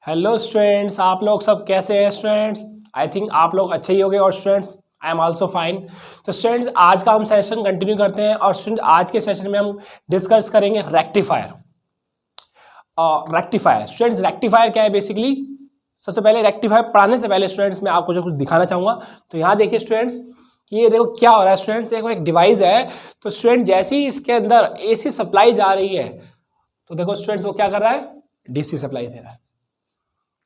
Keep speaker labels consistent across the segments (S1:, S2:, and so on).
S1: Hello students, आप लोग सब कैसे हैं स्टूडेंट्स? आई थिंक आप लोग अच्छे ही होंगे और students I am also fine. तो स्टूडेंट्स आज का हम सेशन कंटिन्यू करते हैं और स्टूडेंट्स आज के सेशन में हम डिस्कस करेंगे रेक्टिफायर। रेक्टिफायर स्टूडेंट्स, रेक्टिफायर क्या है बेसिकली? सबसे पहले रेक्टिफायर पढ़ाने से पहले स्टूडेंट्स मैं आपको जो कुछ दिखाना चाहूँगा। तो यहाँ देखिए स्टूडेंट्स कि ये देखो क्या हो रहा है स्टूडेंट्स, एक डिवाइस है। तो स्टूडेंट जैसे ही इसके अंदर AC सप्लाई जा रही है तो देखो स्टूडेंट्स वो क्या कर रहा है, DC सप्लाई दे रहा है।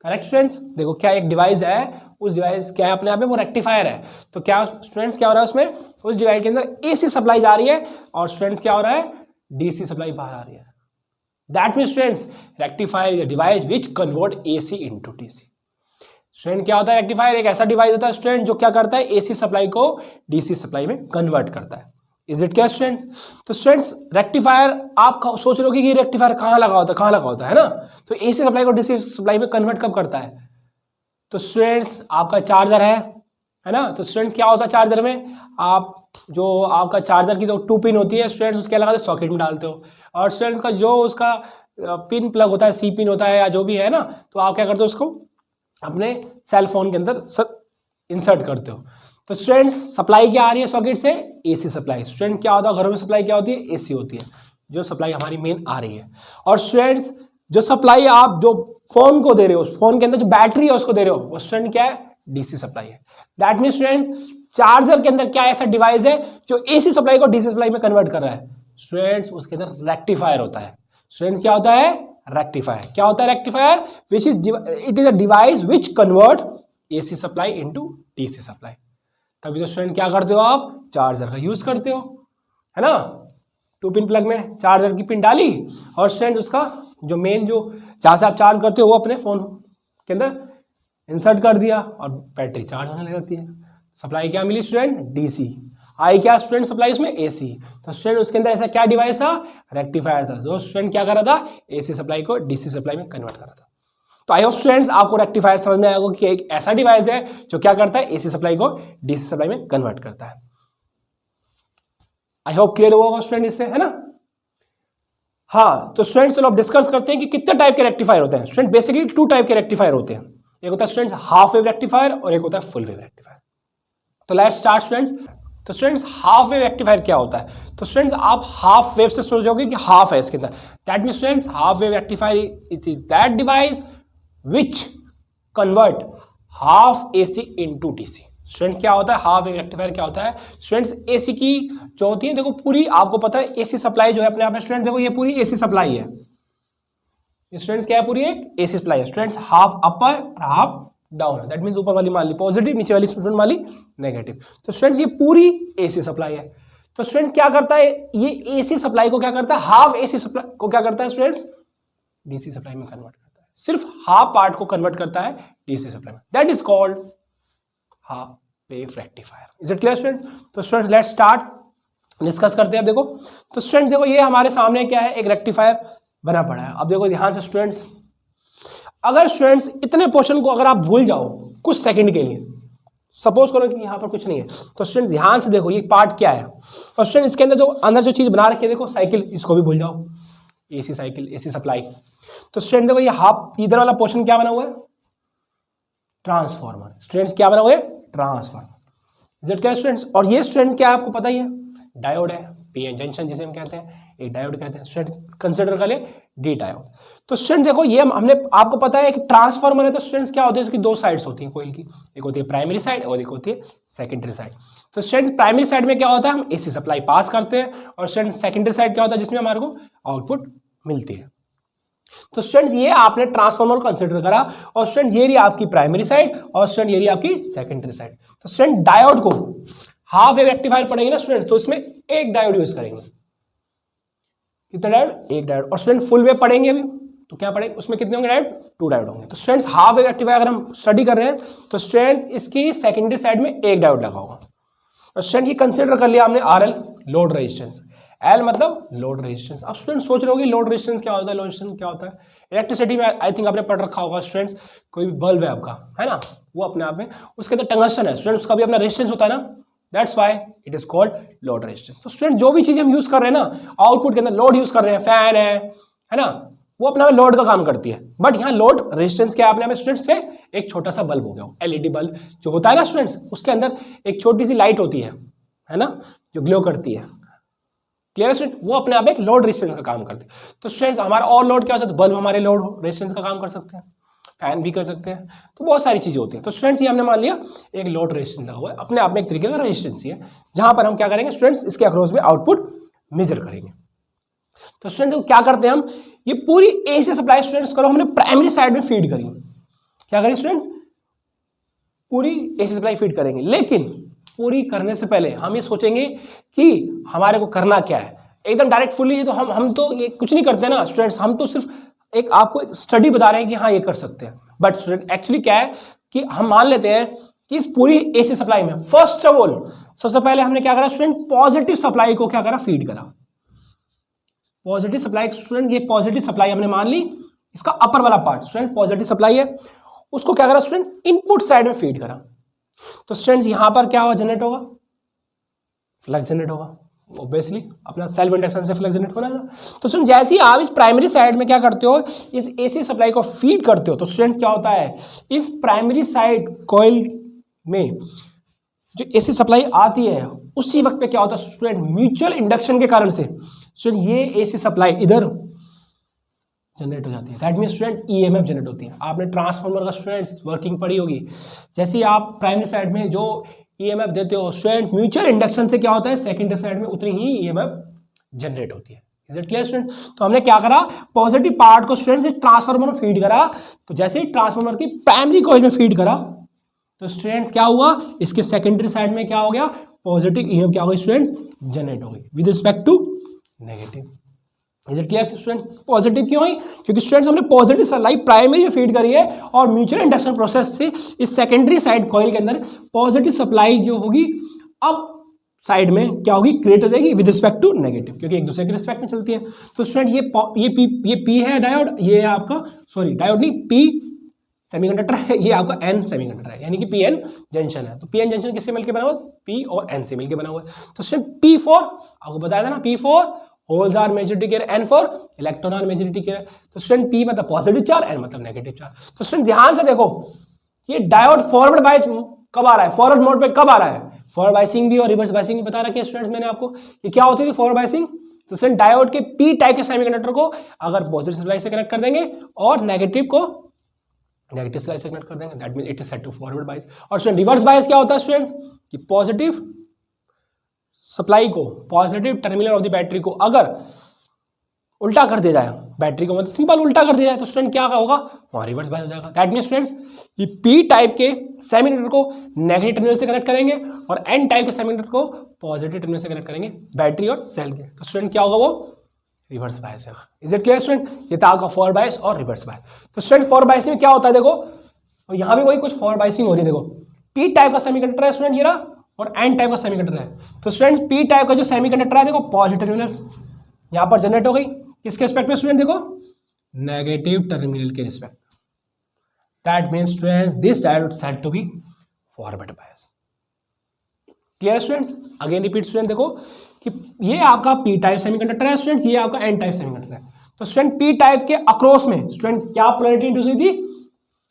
S1: करेक्ट स्टूडेंट्स, देखो क्या एक डिवाइस है, उस डिवाइस क्या है अपने आप में, वो रेक्टिफायर है। तो क्या स्टूडेंट्स क्या हो रहा है उसमें, उस डिवाइस के अंदर AC सप्लाई जा रही है और स्टूडेंट्स क्या हो रहा है, DC सप्लाई बाहर आ रही है। That mean students rectifier is a device which convert AC into DC। Student क्या होता है, रेक्टिफायर एक ऐसा डिवाइस होता है स्टूडेंट जो क्या करता है, AC सप्लाई को DC सप्लाई में कन्वर्ट करता है। इज इट क्या स्टूडेंट्स? तो स्टूडेंट्स रेक्टिफायर आप सोच रहे हो कि ये रेक्टिफायर कहाँ लगा होता है ना? तो AC सप्लाई को DC सप्लाई में कन्वर्ट कब करता है? तो स्टूडेंट्स आपका चार्जर है ना? तो स्टूडेंट्स क्या होता है चार्जर में, आप जो आपका चार्जर की जो 2 पिन होती है स्टूडेंट्स उसके लगाते सॉकेट में डालते हो, और स्टूडेंट्स का जो उसका पिन प्लग होता है, C पिन होता है या जो भी है ना, तो आप क्या करते हो उसको अपने सेल फोन के अंदर इंसर्ट करते हो। तो स्टूडेंट्स सप्लाई क्या आ रही है सॉकेट से, AC सप्लाई। स्टूडेंट क्या होता है घरों में सप्लाई क्या होती है, AC होती है, जो सप्लाई हमारी मेन आ रही है। और स्टूडेंट्स जो सप्लाई आप जो फोन को दे रहे हो, फोन के अंदर जो बैटरी है उसको दे रहे हो, वो स्टूडेंट क्या है, DC सप्लाई है। दैट मीन स्टूडेंट्स चार्जर के अंदर क्या ऐसा डिवाइस है जो AC सप्लाई को DC सप्लाई में कन्वर्ट कर रहा है? स्टूडेंट्स उसके अंदर रेक्टिफायर होता है। स्टूडेंट्स क्या होता है, रेक्टिफायर। क्या होता है rectifier? Which is it is a device which convert AC supply into DC supply. तभी तो स्टूडेंट क्या करते हो, आप चार्जर का यूज करते हो, है ना? 2 पिन प्लग में चार्जर की पिन डाली और स्टूडेंट उसका जो मेन जो जहां से आप चार्ज करते हो वो अपने फोन के अंदर इंसर्ट कर दिया और बैटरी चार्ज होने लग जाती है। सप्लाई क्या मिली स्टूडेंट, DC। आई क्या स्टूडेंट सप्लाई उसमें, AC। तो स्टूडेंट उसके अंदर ऐसा क्या डिवाइस था, रेक्टिफायर था, जो स्टूडेंट क्या कर रहा था, AC सप्लाई को DC सप्लाई में कन्वर्ट कर रहा था। तो आई होप स्टूडेंट्स आपको रेक्टिफायर समझ में आएगा कि एक ऐसा डिवाइस है जो क्या करता है, AC सप्लाई को DC सप्लाई में कन्वर्ट करता है। आई होप क्लियर होगा स्टूडेंट इससे, है ना? हाँ, तो स्टूडेंट्स चलो अब डिस्कस करते हैं कि कितने टाइप के रेक्टिफायर होते हैं। स्टूडेंट बेसिकली 2 टाइप के रेक्टिफायर होते हैं, एक होता है स्टूडेंट हाफ वेव रेक्टिफायर और एक होता है फुल वेव रेक्टिफायर। तो लेट्स स्टार्ट स्टूडेंट्स। तो स्टूडेंट्स हाफ वेव रेक्टिफायर क्या होता है? तो स्टूडेंट्स आप हाफ वेव से सोचोगे कि हाफ है इसके अंदर। That mean students half wave rectifier is that device which convert half AC into DC। Student क्या होता है हाफ वेव रेक्टिफायर, क्या होता है स्टूडेंट्स, AC की जो होती है, देखो पूरी आपको पता है AC सप्लाई जो है अपने आप में स्टूडेंट, देखो ये पूरी AC सप्लाई है। स्टूडेंट्स क्या है, पूरी एक AC सप्लाई है। Students half upper half down है, दैट मींस ऊपर वाली मान ली पॉजिटिव, नीचे वाली स्टूडेंट मान ली नेगेटिव। तो स्टूडेंट्स ये पूरी AC सप्लाई है। तो स्टूडेंट्स क्या करता है, ये AC सप्लाई को क्या करता है, हाफ AC सप्लाई को क्या करता है स्टूडेंट्स, DC सप्लाई में कन्वर्ट करता है। सिर्फ हाफ पार्ट को कन्वर्ट करता है DC सप्लाई में। That is called half wave rectifier. Is it clear student? तो स्टूडेंट्स लेट्स स्टार्ट डिस्कस करते हैं। देखो तो स्टूडेंट्स देखो ये हमारे सामने क्या है, एक रेक्टिफायर बना पड़ा है। अब देखो ध्यान से स्टूडेंट्स, अगर स्टूडेंट्स इतने पोर्शन को अगर आप भूल जाओ कुछ सेकंड के लिए, सपोज करो कि यहाँ पर कुछ नहीं है, तो स्टूडेंट ध्यान से देखो ये पार्ट क्या है। और स्टूडेंट इसके अंदर जो चीज बना रखी है, देखो साइकिल, इसको भी भूल जाओ, AC साइकिल, AC सप्लाई। तो स्टूडेंट देखो ये हाफ इधर वाला पोर्शन क्या बना हुआ है, ट्रांसफार्मर। स्टूडेंट्स क्या बना हुआ है, ट्रांसफार्मर। इज इट क्या स्टूडेंट्स? और ये स्टूडेंट्स क्या आपको पता ही है, डायोड है, PN जंक्शन जिसे हम कहते हैं, एक डायोड कहते हैं। स्टूडेंट कंसिडर कर ले डी डायोड। तो स्टूडेंट देखो ये हमने आपको पता है कि ट्रांसफार्मर है, तो स्टूडेंट्स क्या होते हैं, उसकी 2 साइड्स होती हैं कोइल की, एक होती है प्राइमरी साइड और एक होती है सेकेंडरी साइड। तो स्टूडेंट्स प्राइमरी साइड में क्या होता है, हम AC सप्लाई पास करते हैं, और स्टूडेंट सेकेंडरी साइड क्या होता है, जिसमें हमारे को आउटपुट मिलती है। तो स्टूडेंट्स ये आपने ट्रांसफार्मर को कंसीडर करा, और स्टूडेंट्स ये रही आपकी प्राइमरी साइड और स्टूडेंट ये रही आपकी सेकेंडरी साइड। तो स्टूडेंट डायोड को हाफ वेव रेक्टिफायर पढ़ेंगे ना स्टूडेंट, तो इसमें एक डायोड यूज करेंगे। कितने डायोड, एक डायोड। और स्टूडेंट फुल वेव पढ़ेंगे अभी, तो क्या पढ़ेंगे, उसमें कितने होंगे डायोड, 2 डायोड होंगे। तो स्टूडेंट्स हाफ वेव रेक्टिफायर अगर हम स्टडी कर रहे हैं तो स्टूडेंट्स इसकी सेकेंडरी साइड में एक डायोड लगा होगा। और स्टूडेंट ये कंसीडर कर लिया हमने RL लोड रेजिस्टेंस, L मतलब लोड रेजिस्टेंस। अब स्टूडेंट सोच रहे होगे लोड रेजिस्टेंस क्या होता है, लोड रेजिस्टेंस क्या होता है? इलेक्ट्रिसिटी में आई थिंक आपने पढ़ रखा होगा स्टूडेंट्स, कोई भी बल्ब है आपका, है ना, वो अपने आप में उसके अंदर टंगस्टन है स्टूडेंट, उसका भी अपना रेजिस्टेंस होता है ना, that's why it is called load resistance. तो स्टूडेंट जो भी चीजें हम यूज कर रहे हैं ना, आउटपुट के अंदर लोड यूज कर रहे हैं, फैन है ना, वो अपने आप लोड का काम करती है। बट यहाँ लोड रेजिस्टेंस क्या है अपने आप स्टूडेंट्स से, एक छोटा सा बल्ब हो गया, एलईडी बल्ब जो होता है ना स्टूडेंट्स, उसके अंदर एक छोटी सी लाइट होती है ना, जो ग्लो करती है। क्लियर स्टूडेंट, वो अपने आप एक लोड रेजिस्टेंस का काम करते हैं। तो स्टूडेंट्स हमारा और लोड क्या होता है, तो बल्ब हमारे लोड रेजिस्टेंस का काम कर सकते हैं, फैन भी कर सकते हैं, तो बहुत सारी चीजें होती हैं। तो स्टूडेंट्स ये हमने मान लिया एक लोड रेजिस्टेंस लगा हुआ है, अपने आप में एक तरीके का रेजिस्टेंस ही है, जहां पर हम क्या करेंगे स्टूडेंट्स, इसके अक्रॉस में आउटपुट मेजर करेंगे। तो स्टूडेंट क्या करते हैं हम, ये पूरी एसी सप्लाई स्टूडेंट्स करो हमने प्राइमरी साइड में फीड करी, क्या करें स्टूडेंट्स, पूरी एसी सप्लाई फीड करेंगे। लेकिन पूरी करने से पहले हम ये सोचेंगे कि हमारे को करना क्या है, एकदम डायरेक्ट फुल्ली तो हम तो ये कुछ नहीं करते ना स्टूडेंट्स, हम तो सिर्फ एक आपको स्टडी बता रहे हैं कि हाँ ये कर सकते हैं। बट स्टूडेंट एक्चुअली क्या है कि हम मान लेते हैं कि इस पूरी एसी सप्लाई में फर्स्ट ऑफ ऑल सबसे पहले हमने क्या करा स्टूडेंट, पॉजिटिव सप्लाई को क्या करा, फीड करा। पॉजिटिव सप्लाई स्टूडेंट, ये पॉजिटिव सप्लाई हमने मान ली, इसका अपर वाला पार्ट स्टूडेंट पॉजिटिव सप्लाई है, उसको क्या करा स्टूडेंट, इनपुट साइड में फीड करा। तो स्टूडेंट्स यहां पर क्या होगा, जनरेट होगा, फ्लक्स जनरेट होगा, ऑब्वियसली अपना सेल्फ इंडक्शन से फ्लक्स जनरेट होना है। तो स्टूडेंट जैसे ही आप इस प्राइमरी साइड में क्या करते हो, इस एसी सप्लाई को फीड करते हो, तो स्टूडेंट्स क्या होता है, इस प्राइमरी साइड कॉइल में जो एसी सप्लाई आती है उसी वक्त पे क्या होता है स्टूडेंट, म्यूचुअल इंडक्शन के कारण से स्टूडेंट ये एसी सप्लाई इधर जनरेट हो जाती है। That mean student EMF generate होती है। आपने ट्रांसफार्मर का स्टूडेंट्स वर्किंग पढ़ी होगी, जैसे ही आप प्राइमरी साइड में जो ईएमएफ देते हो स्टूडेंट, म्यूचुअल इंडक्शन से क्या होता है, सेकेंडरी साइड में उतनी ही ईएमएफ जनरेट होती है। Is it clear student? तो हमने क्या करा, पॉजिटिव पार्ट को स्टूडेंट से ट्रांसफार्मर में फीड करा, तो जैसे ही ट्रांसफार्मर की प्राइमरी कॉइल में फीड करा तो स्टूडेंट्स क्या हुआ, इसके सेकेंडरी साइड में क्या हो गया, पॉजिटिव ईएमएफ क्या हो गई स्टूडेंट, जनरेट हो गई with respect to negative. Is it clear student? Positive क्यों हुई, क्योंकि स्टूडेंट्स हमने पॉजिटिव सप्लाई प्राइमरी में फीड करी है और म्यूचुअल इंडक्शन प्रोसेस से इस सेकेंडरी साइड कॉइल के अंदर पॉजिटिव सप्लाई जो होगी अब साइड में क्या होगी, क्रिएट हो जाएगी विद रिस्पेक्ट टू नेगेटिव, क्योंकि एक दूसरे के रिस्पेक्ट में चलती है। तो स्टूडेंट ये पी है डायोड, ये आपका सॉरी डायोड नहीं, पी सेमीकंडक्टर है, ये आपका एन सेमीकंडक्टर है, यानी कि पी एन जंक्शन है। तो पी एन जंक्शन किससे मिलकर बना हुआ, पी और एन से मिलकर बना हुआ है। तो स्टूडेंट P4 आपको बताया था ना, P4 holes are majority carrier, N for electron are majority carrier. तो स्टूडेंट P मतलब पॉजिटिव चार्ज, एन मतलब नेगेटिव चार्ज। तो स्टूडेंट ध्यान से देखो, ये डायोड फॉरवर्ड बायस कब आ रहा है, फॉरवर्ड मोड पे कब आ रहा है, फॉरवर्ड बायसिंग भी और रिवर्स बायसिंग भी बता रखी है स्टूडेंट्स मैंने आपको। ये क्या होती थी फॉरवर्ड बायसिंग, तो स्टूडेंट डायोड के पी टाइप के सेमीकंडक्टर को अगर पॉजिटिव सप्लाई से कनेक्ट कर देंगे और नेगेटिव को नेगेटिव सप्लाई से कनेक्ट कर देंगे, that mean it is set to forward bias. और स्टूडेंट रिवर्स बायस क्या होता है स्टूडेंट्स, कि पॉजिटिव सप्लाई को, positive terminal of the battery को अगर उल्टा कर दिया जाए, बैटरी को मतलब सिंपल उल्टा कर दिया जाए, तो स्टूडेंट क्या होगा, वहां रिवर्स बायस हो जाएगा। दैट मीन स्टूडेंट्स ये पी टाइप के सेमीकंडक्टर को नेगेटिव टर्मिनल से कनेक्ट करेंगे और एन टाइप के सेमीकंडक्टर को पॉजिटिव टर्मिनल से कनेक्ट करेंगे बैटरी और सेल के, तो स्टूडेंट क्या होगा, वो रिवर्स बायस होगा। Is it clear student? ये था आपका फॉरवर्ड बायस और रिवर्स बायस। तो स्टूडेंट फॉरवर्ड बायस में क्या होता है देखो, और यहाँ भी वही कुछ फॉरवर्ड बायसिंग हो रही है। देखो पी टाइप का सेमीकंडक्टर है स्टूडेंट ये रहा, और एन टाइप का सेमीकंडक्टर है। तो स्टूडेंट पी टाइप का जो सेमीकंडक्टर है देखो, पॉजिटिव टर्मिनल यहाँ पर जनरेट हो गई, किसके रिस्पेक्ट में स्टूडेंट, देखो नेगेटिव टर्मिनल के respect. That means students this diode said to be forward bias. Clear students? Again repeat student, देखो कि ये आपका पी टाइप सेमीकंडक्टर है स्टूडेंट्स, ये आपका एन टाइप सेमीकंडक्टर है। तो स्टूडेंट पी टाइप के अक्रॉस में स्टूडेंट क्या पोलैरिटी इंड्यूस हुई थी,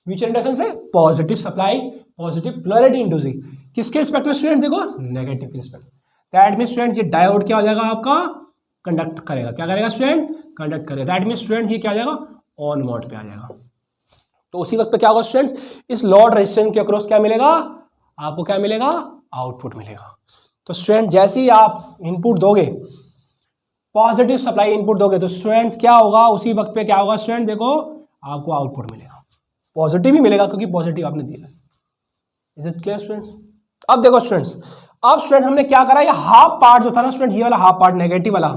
S1: म्यूचुअल इंडक्शन से positive supply, positive polarity induce हुई, किसके रिस्पेक्ट में स्टूडेंट, देखो नेगेटिव के रिस्पेक्ट। दैट मीन स्टूडेंट ये डायोड क्या हो जाएगा आपका, कंडक्ट करेगा, क्या करेगा स्टूडेंट, कंडक्ट करेगा। दैट मीन स्टूडेंट ये क्या आ जाएगा, ऑन मोड पे आ जाएगा। तो उसी वक्त पे क्या होगा स्टूडेंट्स, इस लोड रेजिस्टेंस के अक्रॉस क्या मिलेगा आपको, क्या मिलेगा, आउटपुट मिलेगा। तो स्टूडेंट जैसे ही आप इनपुट दोगे, पॉजिटिव सप्लाई इनपुट दोगे, तो स्टूडेंट्स क्या होगा, उसी वक्त पे क्या होगा स्टूडेंट, देखो आपको आउटपुट मिलेगा, पॉजिटिव ही मिलेगा क्योंकि पॉजिटिव आपने दिया। Is it clear students? अब देखो स्टूडेंट्स, अब स्टूडेंट हमने क्या करा, ये हाफ पार्ट जो था ना स्टूडेंट, ये वाला हाफ पार्ट नेगेटिव वाला,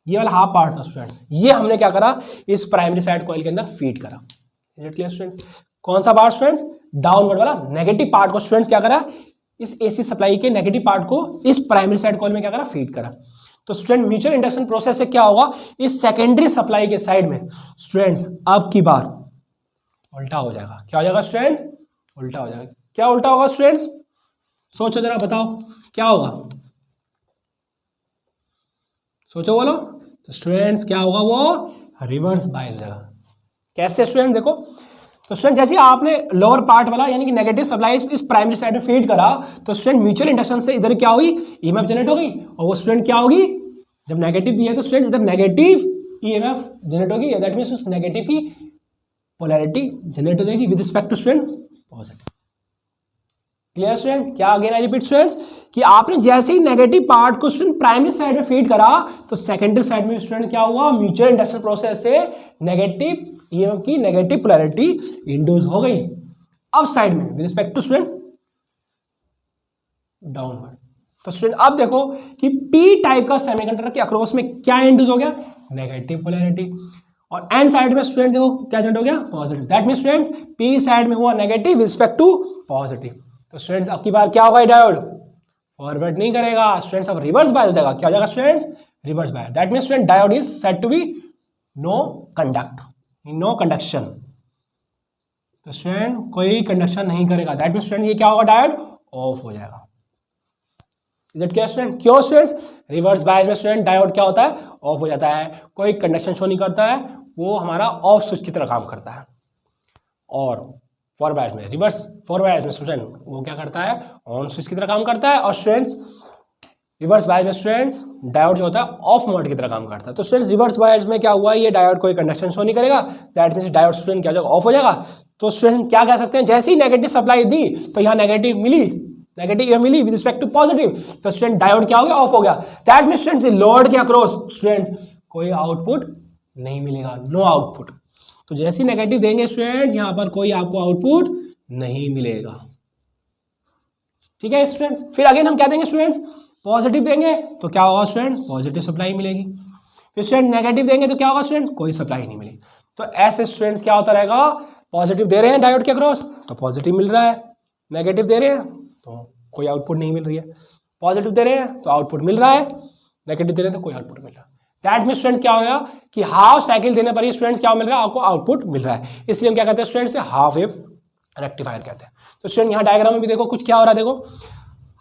S1: ये वाला हाफ पार्ट था स्टूडेंट, ये हमने क्या करा, इस प्राइमरी साइड कॉइल के अंदर फीड करा। Is it clear students? कौन सा पार्ट स्टूडेंट्स, डाउनवर्ड वाला नेगेटिव पार्ट को स्टूडेंट्स क्या करा, इस एसी सप्लाई के नेगेटिव पार्ट को इस प्राइमरी साइड कॉइल में क्या करा, फीड करा। तो स्टूडेंट म्यूचुअल इंडक्शन प्रोसेस से क्या होगा, इस सेकेंडरी सप्लाई के साइड में स्टूडेंट्स अब की बार उल्टा हो जाएगा। क्या हो जाएगा स्टूडेंट, उल्टा हो जाएगा। क्या उल्टा होगा स्टूडेंट्स, सोचो जरा, बताओ क्या होगा, सोचो बोलो। तो स्टूडेंट्स क्या होगा, वो रिवर्स बायस हो जाएगा। कैसे स्टूडेंट देखो, तो स्टूडेंट जैसे आपने लोअर पार्ट वाला यानी कि नेगेटिव सप्लाई इस प्राइमरी साइड में फीड करा, तो स्टूडेंट म्यूचुअल इंडक्शन से इधर क्या हुई, ईएमएफ जनरेट हो गई, और वो स्टूडेंट क्या होगी, जब नेगेटिव भी है तो स्टूडेंट इधर नेगेटिव ईएमएफ जनरेट होगी, दैट मींस नेगेटिव की पोलैरिटी जनरेट हो जाएगी with respect to student positive. Clear student? क्या अगेन आई रिपीट स्टूडेंट्स कि आपने जैसे ही नेगेटिव पार्ट को स्टूडेंट प्राइमरी साइड में फीड करा, तो सेकेंडरी साइड में स्टूडेंट क्या हुआ, म्यूचुअल इंडक्शन प्रोसेस से नेगेटिव ईएमएफ की नेगेटिव पोलैरिटी इंड्यूस हो गई अब साइड में with respect to student downward. तो स्टूडेंट अब देखो कि पी टाइप का सेमीकंडक्टर के अक्रॉस में क्या इंड्यूस हो गया, नेगेटिव पोलैरिटी, और एन साइड में स्टूडेंट देखो क्या जनरेट हो गया, positive. That means students P side में हुआ negative with respect to positive. तो स्टूडेंट्स अब की बार क्या होगा, डायोड फॉरवर्ड नहीं करेगा स्टूडेंट्स, अब रिवर्स बायस हो जाएगा। क्या हो जाएगा students, reverse bias. That means student diode is said to be no conduct, no conduction. तो स्टूडेंट कोई कंडक्शन नहीं करेगा, दैट मींस स्टूडेंट ये क्या होगा, डायोड ऑफ हो जाएगा। Is it clear student? क्यों स्टूडेंट्स, रिवर्स बायस में स्टूडेंट डायोड क्या होता है, ऑफ हो जाता है, कोई कंडक्शन शो नहीं करता है, वो हमारा ऑफ स्विच की तरह काम करता है। और फॉरवर्ड बायस में, रिवर्स फॉरवर्ड बायस में स्टूडेंट वो क्या करता है, ऑन स्विच की तरह काम करता है, और स्टूडेंट्स रिवर्स बायस में स्टूडेंट्स डायोड जो होता है ऑफ मोड की तरह काम करता है। तो स्टूडेंट्स रिवर्स बायस में क्या हुआ, ये डायोड कोई कंडक्शन शो नहीं करेगा, दैट मींस डायोड स्टूडेंट क्या हो जाएगा, ऑफ हो जाएगा। तो स्टूडेंट क्या कह सकते हैं, जैसे ही नेगेटिव सप्लाई दी तो यहाँ नेगेटिव मिली, नेगेटिव मिली विद रिस्पेक्ट टू पॉजिटिव, तो स्टूडेंट डायोड क्या हो गया, ऑफ हो गया। दैट मींस स्टूडेंट्स लोड के अक्रॉस स्टूडेंट कोई आउटपुट नहीं मिलेगा, नो आउटपुट। तो जैसे नेगेटिव देंगे स्टूडेंट्स, यहाँ पर कोई आपको आउटपुट नहीं मिलेगा। ठीक है स्टूडेंट्स? फिर अगेन हम क्या देंगे स्टूडेंट्स, पॉजिटिव देंगे तो क्या होगा स्टूडेंट्स, पॉजिटिव सप्लाई मिलेगी। फिर स्टूडेंट नेगेटिव देंगे तो क्या होगा स्टूडेंट, कोई सप्लाई नहीं मिलेगी। तो ऐसे स्टूडेंट्स क्या होता रहेगा, पॉजिटिव दे रहे हैं डायोड के अक्रॉस तो पॉजिटिव मिल रहा है, नेगेटिव दे रहे हैं तो कोई आउटपुट नहीं मिल रही है, पॉजिटिव दे रहे हैं तो आउटपुट मिल रहा है, नेगेटिव दे रहे हैं तो कोई आउटपुट मिल रहा है। दैट मींस स्टूडेंट्स क्या हो गया कि हाफ साइकिल देने पर ही स्टूडेंट्स क्या मिल रहा है, आपको आउटपुट मिल रहा है। इसलिए हम क्या कहते हैं स्टूडेंट्स, हाफ वेव रेक्टिफायर कहते हैं। तो स्टूडेंट यहाँ डायग्राम में भी देखो कुछ क्या हो रहा है, देखो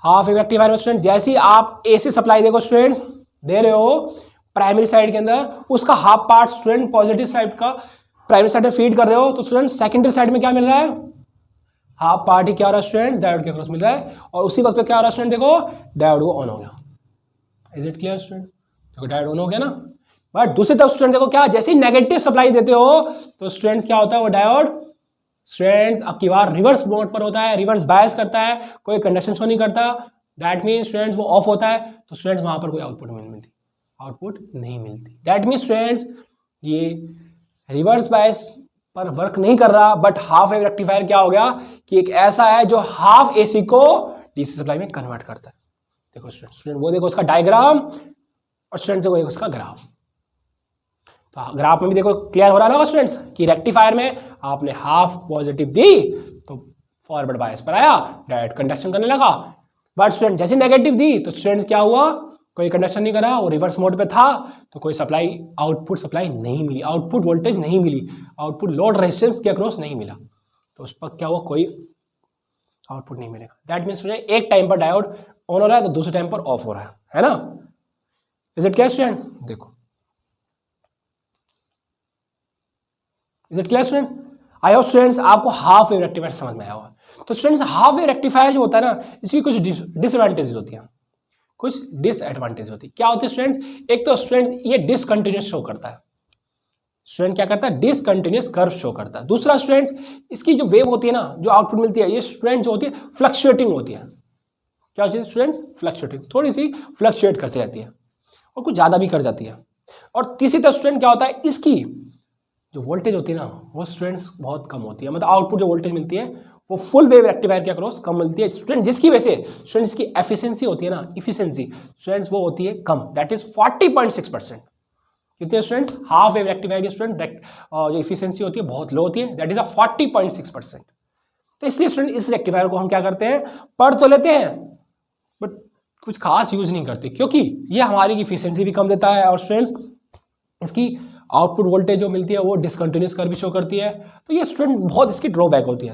S1: हाफ वेव रेक्टिफायर में स्टूडेंट जैसे ही आप एसी सप्लाई देखो स्टूडेंट्स दे रहे हो प्राइमरी साइड के अंदर, उसका half part student positive side का प्राइमरी साइड में फीड कर रहे हो, तो स्टूडेंट सेकेंडरी साइड में क्या मिल रहा है, हाफ पार्ट ही क्या हो रहा है स्टूडेंट्स, डायोड के अक्रॉस मिल रहा है, और उसी वक्त पे क्या हो रहा है स्टूडेंट, देखो डायोड वो ऑन हो गया। Is it clear student? देखो डायोड ऑन हो गया ना। बट दूसरी तरफ स्टूडेंट देखो क्या, जैसे ही नेगेटिव सप्लाई देते हो तो स्टूडेंट्स क्या होता है, वो डायोड स्टूडेंट्स अब की बार रिवर्स मोड पर होता है, रिवर्स बायस करता है, कोई कंडक्शन शो नहीं करता। दैट मीन स्टूडेंट्स वो ऑफ होता है, तो स्टूडेंट्स वहां पर कोई आउटपुट नहीं मिलती। दैट मीन स्टूडेंट्स ये रिवर्स बायस पर वर्क नहीं कर रहा, बट हाफ वेव रेक्टिफायर क्या हो गया कि एक ऐसा है जो हाफ एसी को डीसी सप्लाई में कन्वर्ट करता है। देखो स्टूडेंट वो देखो उसका डायग्राम, और स्टूडेंट देखो उसका ग्राफ। तो ग्राफ में भी देखो क्लियर हो रहा होगा स्टूडेंट्स कि रेक्टिफायर में आपने हाफ पॉजिटिव दी तो फॉरवर्ड बायस पर आया, डायरेक्ट कंडक्शन करने लगा। बट स्टूडेंट जैसे नेगेटिव दी तो स्टूडेंट क्या हुआ, कोई कंडक्शन नहीं करा, वो रिवर्स मोड पे था, तो कोई सप्लाई आउटपुट सप्लाई नहीं मिली, आउटपुट वोल्टेज नहीं मिली, आउटपुट लोड रेजिस्टेंस के अक्रॉस नहीं मिला, तो उस पर क्या हुआ, कोई आउटपुट नहीं मिलेगा। दैट मीन्स स्टूडेंट एक टाइम पर डायोड ऑन हो रहा है तो दूसरे टाइम पर ऑफ हो रहा है ना। Is it clear student? देखो is it clear student? I hope students आपको हाफ वेव रेक्टिफायर समझ में आया होगा। तो स्टूडेंट्स हाफ वेव रेक्टिफायर जो होता है ना, इसकी कुछ डिसएडवांटेज होती है, कुछ डिसएडवांटेज होती है। क्या होती है स्टूडेंट्स, एक तो स्टूडेंट ये डिसकंटिन्यूस शो करता है, स्टूडेंट क्या करता है, डिसकंटिन्यूस कर्व शो करता है। दूसरा स्टूडेंट्स इसकी जो वेव होती है ना, जो आउटपुट मिलती है, ये स्टूडेंट जो होती है फ्लक्चुएटिंग होती है। क्या होती है स्टूडेंट्स, फ्लक्चुएटिंग, थोड़ी सी फ्लक्चुएट करती रहती है और कुछ ज़्यादा भी कर जाती है। और तीसरी तरफ स्टूडेंट क्या होता है, इसकी जो वोल्टेज होती है ना, वो स्टूडेंट्स बहुत कम होती है, मतलब आउटपुट जो वोल्टेज मिलती है वो फुल वेव रेक्टिफायर के अक्रॉस कम मिलती है स्टूडेंट, जिसकी वजह से स्टूडेंट्स की एफिशिएंसी होती है ना, इफिशिएंसी स्टूडेंट्स वो होती है कम, दैट इज 40.6%। कितने स्टूडेंट्स, हाफ वेव रेक्टिफायर के स्टूडेंट जो इफिशिएंसी होती है बहुत लो होती है, दैट इज अ 40.6%। तो इसलिए स्टूडेंट इस रेक्टिफायर को हम क्या करते हैं, पढ़ तो लेते हैं बट कुछ खास यूज नहीं करते, क्योंकि ये हमारी इफिशिएंसी भी कम देता है, और स्टूडेंट्स इसकी आउटपुट वोल्टेज जो मिलती है वो डिसकंटिन्यूस कर्व भी शो करती है। तो ये स्टूडेंट बहुत इसकी ड्रॉबैक होती है।